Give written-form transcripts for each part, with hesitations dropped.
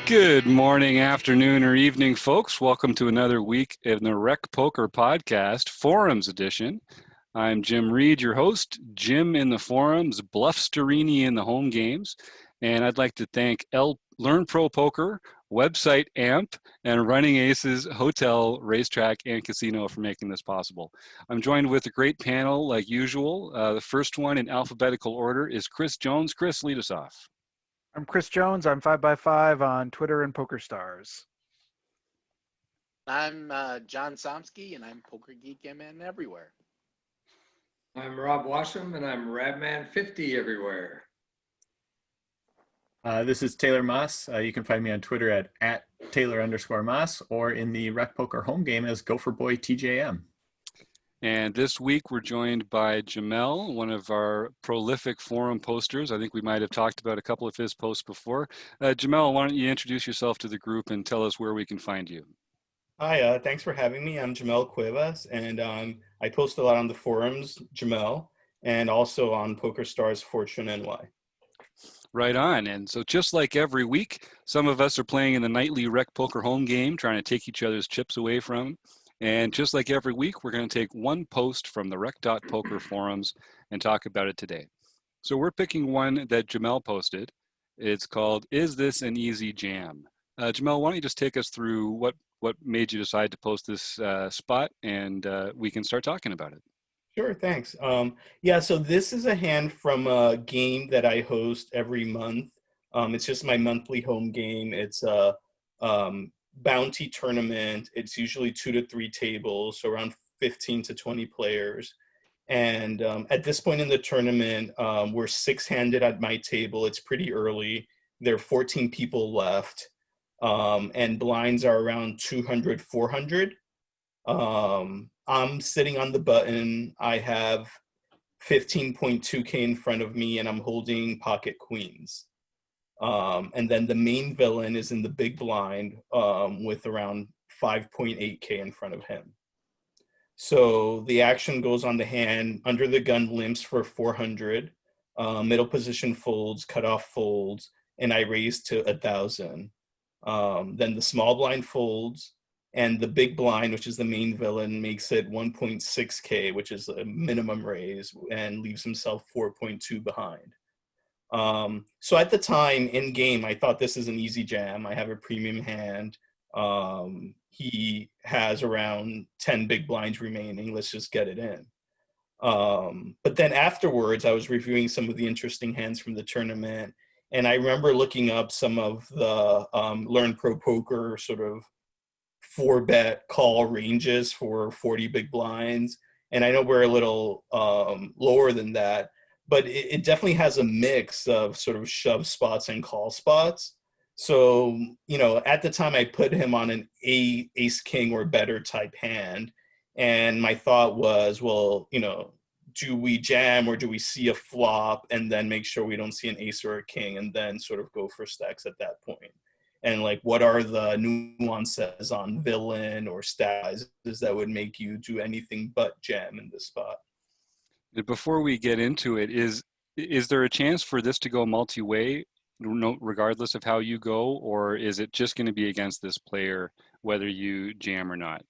Good morning, afternoon, or evening, folks. Welcome to another week in the Rec Poker Podcast, Forums Edition. I'm Jim Reed, your host, Jim in the forums, Bluff Sterini in the home games, and I'd like to thank Learn Pro Poker, Website AMP, and Running Aces Hotel, Racetrack, and Casino for making this possible. I'm joined with a great panel like usual. The first one in alphabetical order is Chris Jones. Chris, lead us off. I'm Chris Jones. I'm 5x5 on Twitter and PokerStars. I'm John Somsky, and I'm Poker Geek MN everywhere. I'm Rob Washam, and I'm Radman50 everywhere. This is Taylor Moss. You can find me on Twitter at Taylor_Moss or in the Rec Poker home game as Gopherboy TJM. And this week we're joined by Jamel, one of our prolific forum posters. I think we might have talked about a couple of his posts before. Jamel, why don't you introduce yourself to the group and tell us where we can find you? Hi, thanks for having me. I'm Jamel Cuevas, and I post a lot on the forums, Jamel, and also on PokerStars Fortune NY. Right on. And so just like every week, some of us are playing in the nightly Rec Poker home game, trying to take each other's chips away from them. And just like every week, we're going to take one post from the Rec.Poker forums and talk about it today. So we're picking one that Jamel posted. It's called, Is This an Easy Jam? Jamel, why don't you just take us through what made you decide to post this spot, and we can start talking about it. Sure, thanks. Yeah, so this is a hand from a game that I host every month. It's just my monthly home game. It's a bounty tournament. It's usually 2 to 3 tables, so around 15 to 20 players. And at this point in the tournament, we're 6-handed at my table. It's pretty early. There are 14 people left, and blinds are around 200, 400. I'm sitting on the button. I have 15.2K in front of me, and I'm holding pocket queens. And then the main villain is in the big blind with around 5.8K in front of him. So the action goes on the hand, under the gun limps for 400, middle position folds, cutoff folds, and I raise to 1,000. Then the small blind folds, and the big blind, which is the main villain, makes it 1.6K, which is a minimum raise, and leaves himself 4.2 behind. So at the time in game, I thought this is an easy jam. I have a premium hand. He has around 10 big blinds remaining. Let's just get it in. But then afterwards, I was reviewing some of the interesting hands from the tournament. And I remember looking up some of the Learn Pro Poker sort of 4-bet call ranges for 40 big blinds. And I know we're a little lower than that. But it definitely has a mix of sort of shove spots and call spots. So, at the time I put him on an ace king or better type hand. And my thought was, well, do we jam or do we see a flop and then make sure we don't see an ace or a king and then sort of go for stacks at that point? And what are the nuances on villain or stacks that would make you do anything but jam in this spot? Before we get into it, is there a chance for this to go multi-way, regardless of how you go, or is it just going to be against this player, whether you jam or not?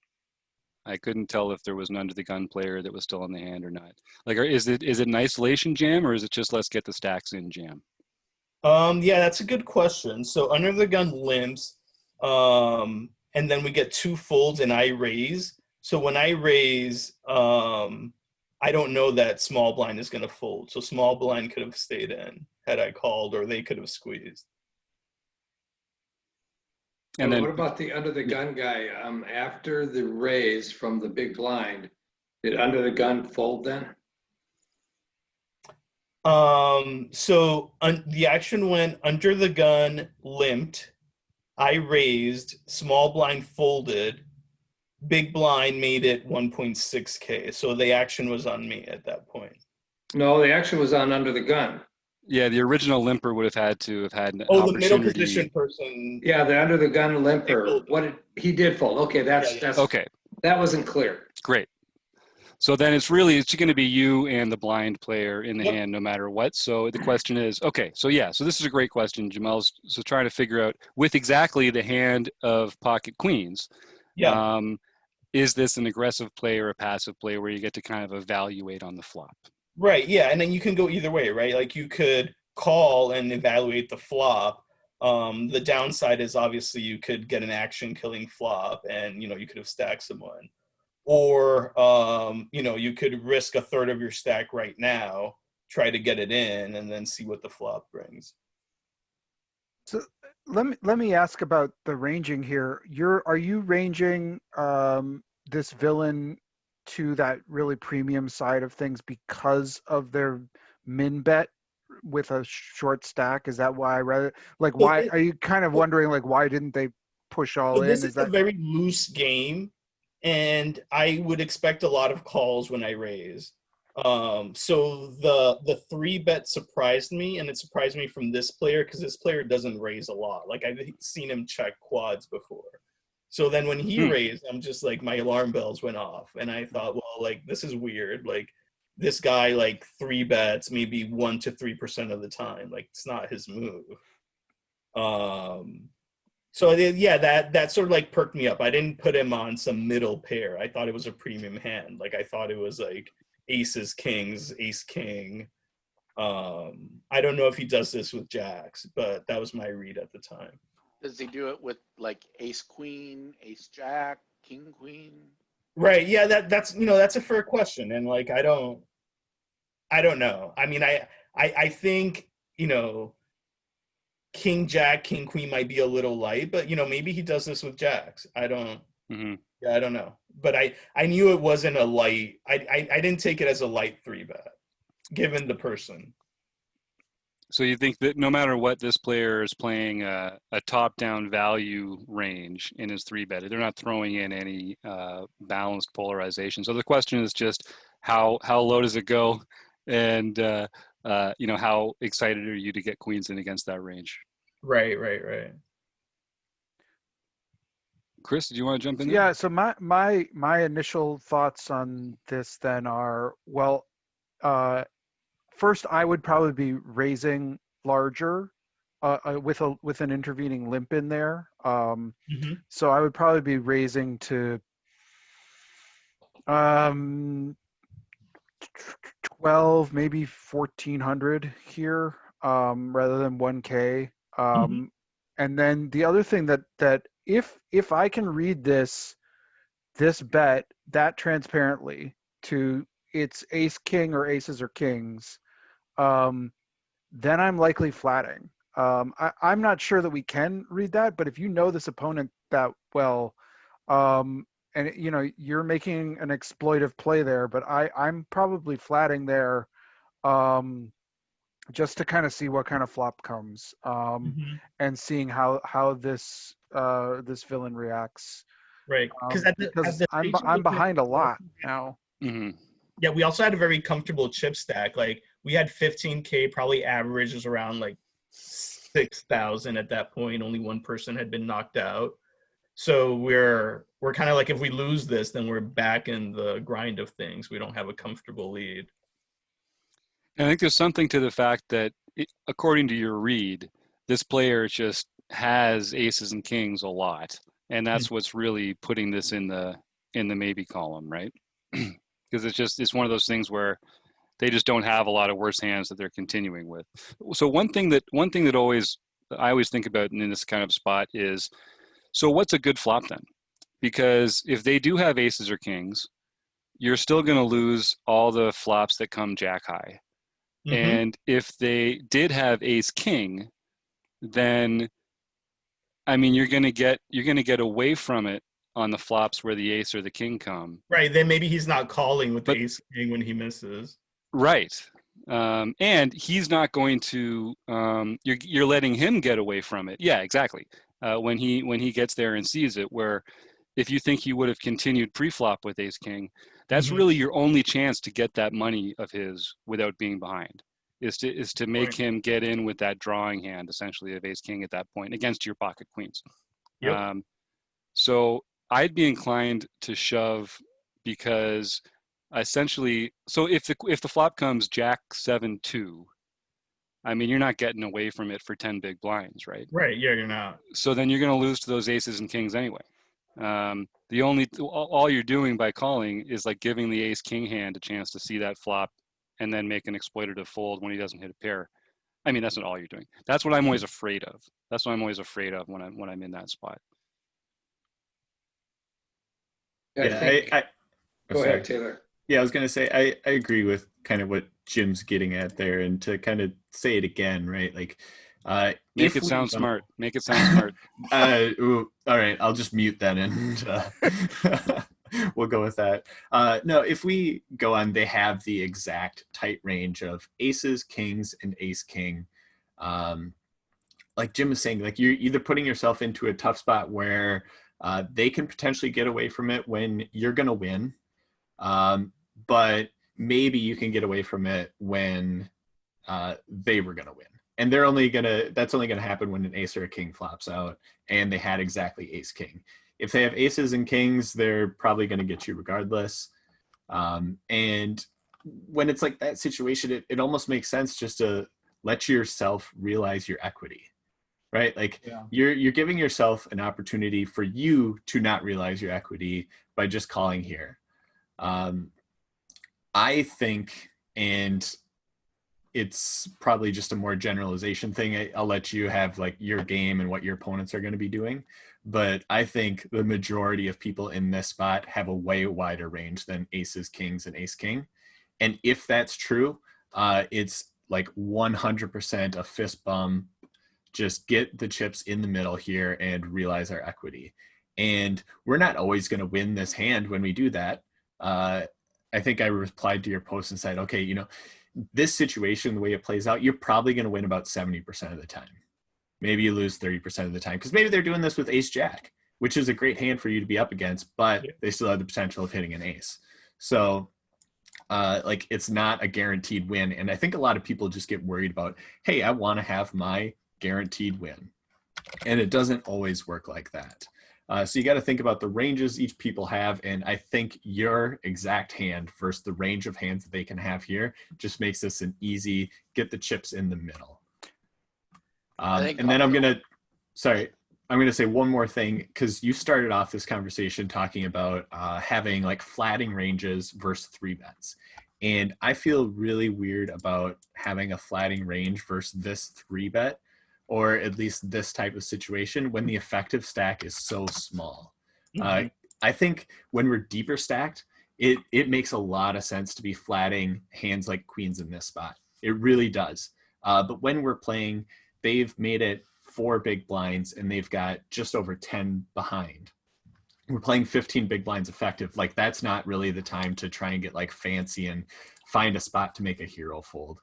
I couldn't tell if there was an under-the-gun player that was still in the hand or not. Is it an isolation jam, or is it just let's get the stacks in jam? Yeah, that's a good question. So under the gun limps, and then we get 2 folds and I raise. So when I raise, I don't know that small blind is going to fold. So small blind could have stayed in had I called, or they could have squeezed. And then, what about the under the gun guy? After the raise from the big blind, did under the gun fold then? So the action went under the gun limped. I raised, small blind folded. Big blind made it 1.6K. So the action was on me at that point. No, the action was on under the gun. Yeah, the original limper would have had to have had an opportunity. The middle position person. Yeah, the under the gun limper. He did fold. Okay, that's okay. That wasn't clear. Great. So then it's going to be you and the blind player in the Yep. hand no matter what. So the question is, okay, so this is a great question, Jamel's. So trying to figure out with exactly the hand of pocket queens, Yeah. is this an aggressive play or a passive play where you get to kind of evaluate on the flop? Right. Yeah. And then you can go either way, right? Like you could call and evaluate the flop. The downside is obviously you could get an action killing flop and, you could have stacked someone. Or, you could risk a third of your stack right now, try to get it in, and then see what the flop brings. So let me ask about the ranging here. Are you ranging this villain to that really premium side of things because of their min bet with a short stack? Is that why? Rather, like, So why are you kind of wondering like why didn't they push all in? this Is is a that very loose game, and I would expect a lot of calls when I raise. So the 3-bet surprised me, and it surprised me from this player because this player doesn't raise a lot. Like I've seen him check quads before. So then when he raised, I'm just like my alarm bells went off, and I thought, well, like this is weird. Like this guy like 3-bets maybe 1 to 3% of the time. Like it's not his move. So yeah, that sort of like perked me up. I didn't put him on some middle pair. I thought it was a premium hand. Like I thought it was like aces, kings, ace, king. I don't know if he does this with jacks, but that was my read at the time. Does he do it with like ace queen, ace jack, king queen? Right. Yeah, that's that's a fair question. And like I don't know. I mean, I think, king jack, king queen might be a little light, but maybe he does this with jacks. I don't Yeah, I don't know. But I knew it wasn't a light. I didn't take it as a light 3-bet, given the person. So you think that no matter what, this player is playing a top-down value range in his 3-bet. They're not throwing in any balanced polarization. So the question is just how low does it go, and how excited are you to get queens in against that range? Right. Chris, do you want to jump in there? Yeah, so my initial thoughts on this then are, well, first I would probably be raising larger with an intervening limp in there. So I would probably be raising to 12, maybe 1400 here, rather than 1K. And then the other thing that if I can read this bet that transparently to it's ace king or aces or kings, then I'm likely flatting. I'm not sure that we can read that, but if you know this opponent that well, and you're making an exploitive play there, but I'm probably flatting there, just to kind of see what kind of flop comes, and seeing how this this villain reacts. Right. Because I'm behind a lot now. Yeah, we also had a very comfortable chip stack. Like we had 15K, probably average was around like 6,000 at that point. Only one person had been knocked out. So we're kind of like, if we lose this, then we're back in the grind of things. We don't have a comfortable lead. And I think there's something to the fact that, according to your read, this player just has aces and kings a lot, and that's what's really putting this in the maybe column, right? Because it's one of those things where they just don't have a lot of worse hands that they're continuing with. So one thing that I always think about in this kind of spot is, so what's a good flop then? Because if they do have aces or kings, you're still going to lose all the flops that come jack high. And if they did have ace king, then I mean you're going to get away from it on the flops where the ace or the king come. Right. Then maybe he's not calling with the ace king when he misses. Right. And he's not going to. You're letting him get away from it. Yeah, exactly. When he gets there and sees it, where if you think he would have continued pre-flop with ace king, that's really your only chance to get that money of his without being behind, is to make him get in with that drawing hand, essentially, of ace king at that point against your pocket queens. So I'd be inclined to shove, because essentially, so if the flop comes Jack 7-2, I mean, you're not getting away from it for 10 big blinds, right? Right. Yeah, you're not. So then you're going to lose to those aces and kings anyway. The only all you're doing by calling is like giving the ace king hand a chance to see that flop and then make an exploitative fold when he doesn't hit a pair. I mean, that's not all you're doing. That's what I'm always afraid of. That's what I'm always afraid of when I'm in that spot. I think, I go sorry. ahead, Taylor. Yeah, I was gonna say I agree with kind of what Jim's getting at there, and to kind of say it again, right? Like, Make it sound smart. Make it sound smart. All right, I'll just mute that and we'll go with that. No, if we go on, they have the exact tight range of aces, kings, and ace king. Like Jim was saying, like you're either putting yourself into a tough spot where they can potentially get away from it when you're gonna win. But maybe you can get away from it when they were going to win. And that's only going to happen when an ace or a king flops out and they had exactly ace king. If they have aces and kings, they're probably going to get you regardless. And when it's like that situation, it almost makes sense just to let yourself realize your equity, right? Like you're giving yourself an opportunity for you to not realize your equity by just calling here. I think, and it's probably just a more generalization thing. I'll let you have like your game and what your opponents are going to be doing. But I think the majority of people in this spot have a way wider range than aces, kings, and ace king. And if that's true, it's like 100% a fist bump. Just get the chips in the middle here and realize our equity. And we're not always going to win this hand when we do that. I think I replied to your post and said, okay, this situation, the way it plays out, you're probably going to win about 70% of the time. Maybe you lose 30% of the time because maybe they're doing this with ace jack, which is a great hand for you to be up against, but they still have the potential of hitting an ace. So like it's not a guaranteed win. And I think a lot of people just get worried about, hey, I want to have my guaranteed win. And it doesn't always work like that. So you got to think about the ranges each people have. And I think your exact hand versus the range of hands that they can have here just makes this an easy, get the chips in the middle. And then I'm going to say one more thing, because you started off this conversation talking about having like flatting ranges versus 3-bets. And I feel really weird about having a flatting range versus this 3-bet, or at least this type of situation when the effective stack is so small. I think when we're deeper stacked, it makes a lot of sense to be flatting hands like queens in this spot. It really does. But when we're playing, they've made it 4 big blinds and they've got just over 10 behind. We're playing 15 big blinds effective. Like that's not really the time to try and get like fancy and find a spot to make a hero fold.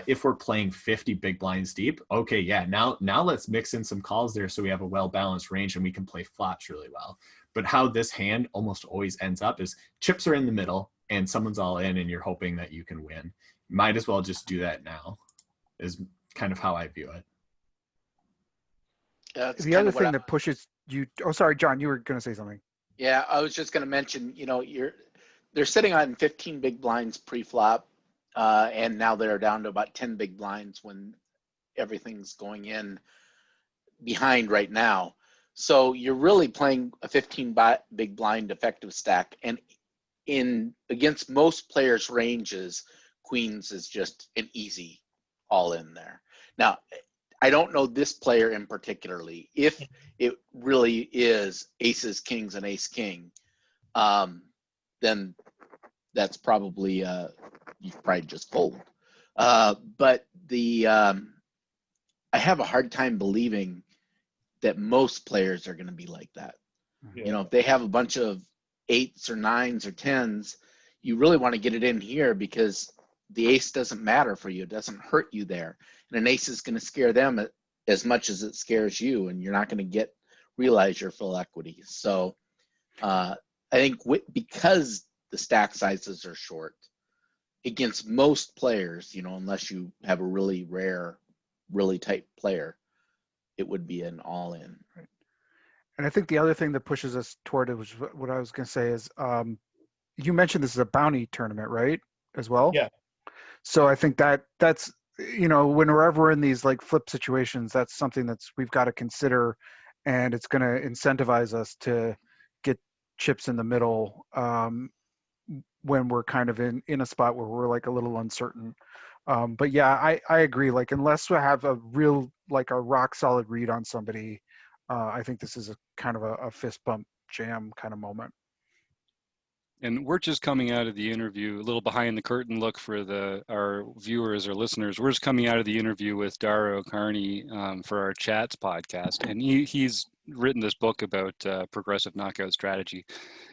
If we're playing 50 big blinds deep, okay, yeah, now let's mix in some calls there so we have a well-balanced range and we can play flops really well. But how this hand almost always ends up is chips are in the middle and someone's all in and you're hoping that you can win. Might as well just do that now, is kind of how I view it. The other thing that pushes you, oh, sorry, John, you were going to say something. Yeah, I was just going to mention, they're sitting on 15 big blinds pre-flop. And now they're down to about 10 big blinds when everything's going in behind right now. So you're really playing a 15 big blind effective stack. And against most players' ranges, queens is just an easy all in there. Now, I don't know this player in particularly. If it really is aces, kings, and ace king, then that's probably you probably just fold. But I have a hard time believing that most players are going to be like that. Yeah. If they have a bunch of 8s or 9s or 10s, you really want to get it in here because the ace doesn't matter for you. It doesn't hurt you there. And an ace is going to scare them as much as it scares you, and you're not going to realize your full equity. So I think because the stack sizes are short, against most players, unless you have a really rare, really tight player, it would be an all-in. Right. And I think the other thing that pushes us toward it, which what I was going to say is you mentioned this is a bounty tournament, right? As well. Yeah. So I think that's whenever we're in these like flip situations, that's something we've got to consider, and it's going to incentivize us to get chips in the middle when we're kind of in a spot where we're like a little uncertain. But yeah, I agree. Like unless we have a real like a rock solid read on somebody, I think this is a kind of a fist bump jam kind of moment. And we're just coming out of the interview, a little behind the curtain look for our viewers or listeners. We're just coming out of the interview with Dara Carney for our Chats podcast, and he's written this book about progressive knockout strategy.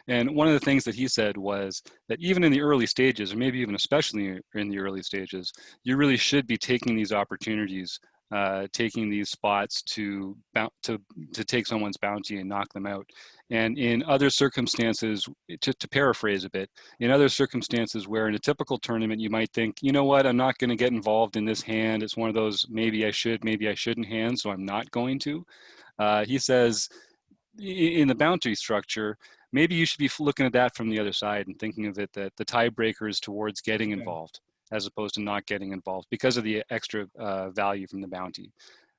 And one of the things that he said was that even in the early stages, or maybe even especially in the early stages, you really should be taking these opportunities, taking these spots to take someone's bounty and knock them out. And in other circumstances, to paraphrase a bit, in other circumstances where in a typical tournament you might think, you know what, I'm not going to get involved in this hand. It's one of those maybe I should, maybe I shouldn't hands, so I'm not going to. He says in the bounty structure, maybe you should be looking at that from the other side and thinking of it that the tiebreaker is towards getting involved as opposed to not getting involved because of the extra value from the bounty.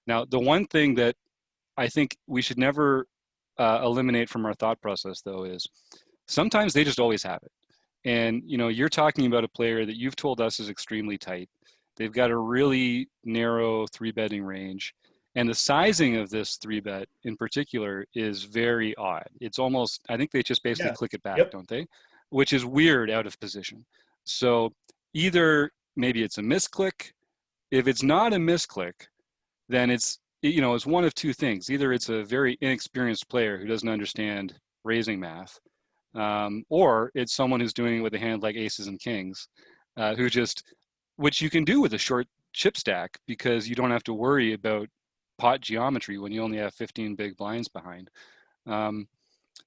Now, the one thing that I think we should never eliminate from our thought process, though, is sometimes they just always have it. And, you're talking about a player that you've told us is extremely tight. They've got a really narrow 3-betting range. And the sizing of this 3-bet in particular is very odd. It's almost, I think they just basically click it back, don't they? Which is weird out of position. So either maybe it's a misclick. If it's not a misclick, then it's one of two things. Either it's a very inexperienced player who doesn't understand raising math, or it's someone who's doing it with a hand like aces and kings, which you can do with a short chip stack because you don't have to worry about pot geometry when you only have 15 big blinds behind.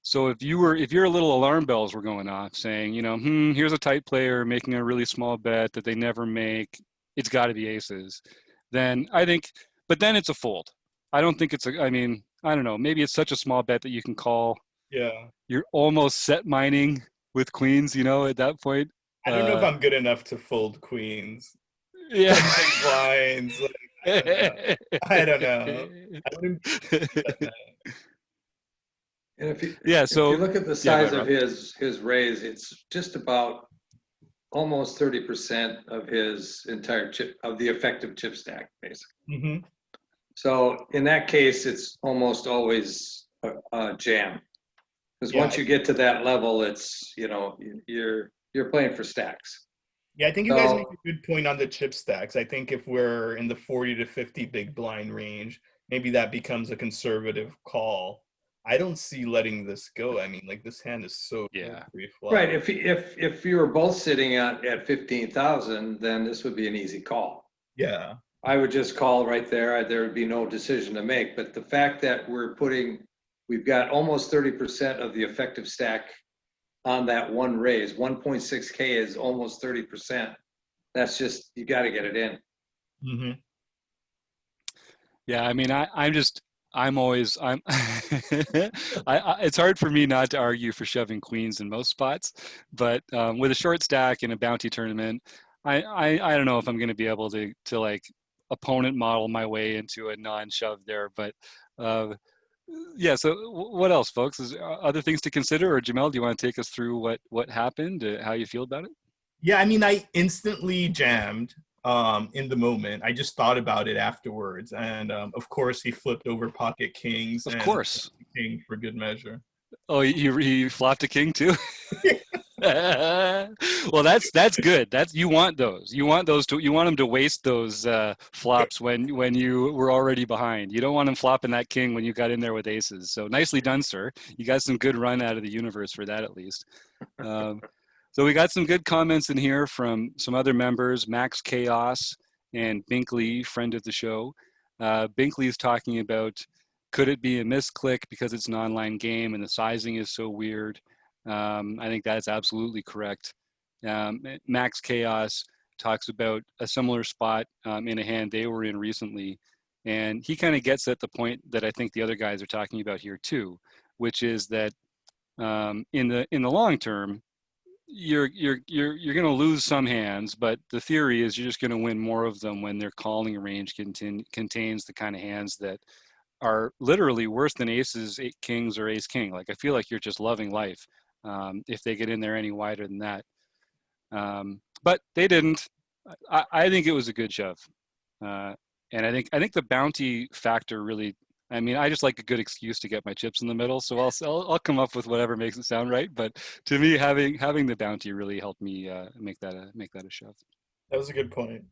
So if your little alarm bells were going off saying, here's a tight player making a really small bet that they never make, it's got to be aces, then I think, but then it's a fold. I don't think I don't know, maybe it's such a small bet that you can call. Yeah. You're almost set mining with queens, at that point. I don't know if I'm good enough to fold queens. Yeah. Big blinds. I don't know. I wouldn't. And if you so look at the size of his raise, it's just about almost 30% of his entire chip of the effective chip stack, basically. Mm-hmm. So in that case, it's almost always a jam, because once you get to that level, it's you're playing for stacks. Yeah, I think you guys make a good point on the chip stacks. I think if we're in the 40 to 50 big blind range, maybe that becomes a conservative call. I don't see letting this go. I mean, like this hand is so pre-flop. Right. If you were both sitting at 15,000, then this would be an easy call. Yeah. I would just call right there. There would be no decision to make. But the fact that we've got almost 30% of the effective stack on that one raise, 1.6K is almost 30%. That's just, you got to get it in. Mm-hmm. Yeah, I mean, it's hard for me not to argue for shoving queens in most spots, but with a short stack in a bounty tournament, I don't know if I'm going to be able to like opponent model my way into a non-shove there, but yeah. So what else, folks? Is other things to consider, or Jamel, do you want to take us through what happened, how you feel about it? Yeah, I mean, I instantly jammed. In the moment, I just thought about it afterwards, and of course, he flipped over pocket kings. Of course, king for good measure. Oh, he flopped a king too. Well, that's good. You want those. You want them to waste those flops when you were already behind. You don't want them flopping that king when you got in there with aces. So nicely done, sir. You got some good run out of the universe for that, at least. So we got some good comments in here from some other members, Max Chaos and Binkley, friend of the show. Binkley is talking about, could it be a misclick because it's an online game and the sizing is so weird? I think that's absolutely correct. Max Chaos talks about a similar spot in a hand they were in recently. And he kind of gets at the point that I think the other guys are talking about here too, which is that in the long term, you're going to lose some hands, but the theory is you're just going to win more of them when their calling range contains the kind of hands that are literally worse than aces, kings, or ace king. Like, I feel like you're just loving life if they get in there any wider than that. But they didn't. I think it was a good shove, and I think the bounty factor really. I mean, I just like a good excuse to get my chips in the middle, so I'll come up with whatever makes it sound right. But to me, having the bounty really helped me make that a shove. That was a good point.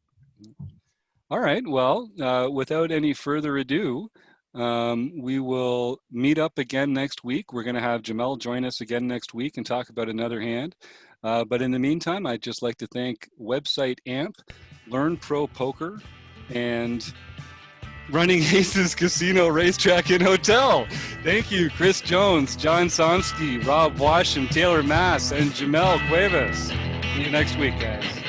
All right. Well, without any further ado, we will meet up again next week. We're going to have Jamel join us again next week and talk about another hand. But in the meantime, I'd just like to thank website AMP, Learn Pro Poker, and Running Aces Casino, Racetrack, and Hotel. Thank you, Chris Jones, John Somsky, Rob Washam, Taylor Mass, and Jamel Cuevas. See you next week, guys.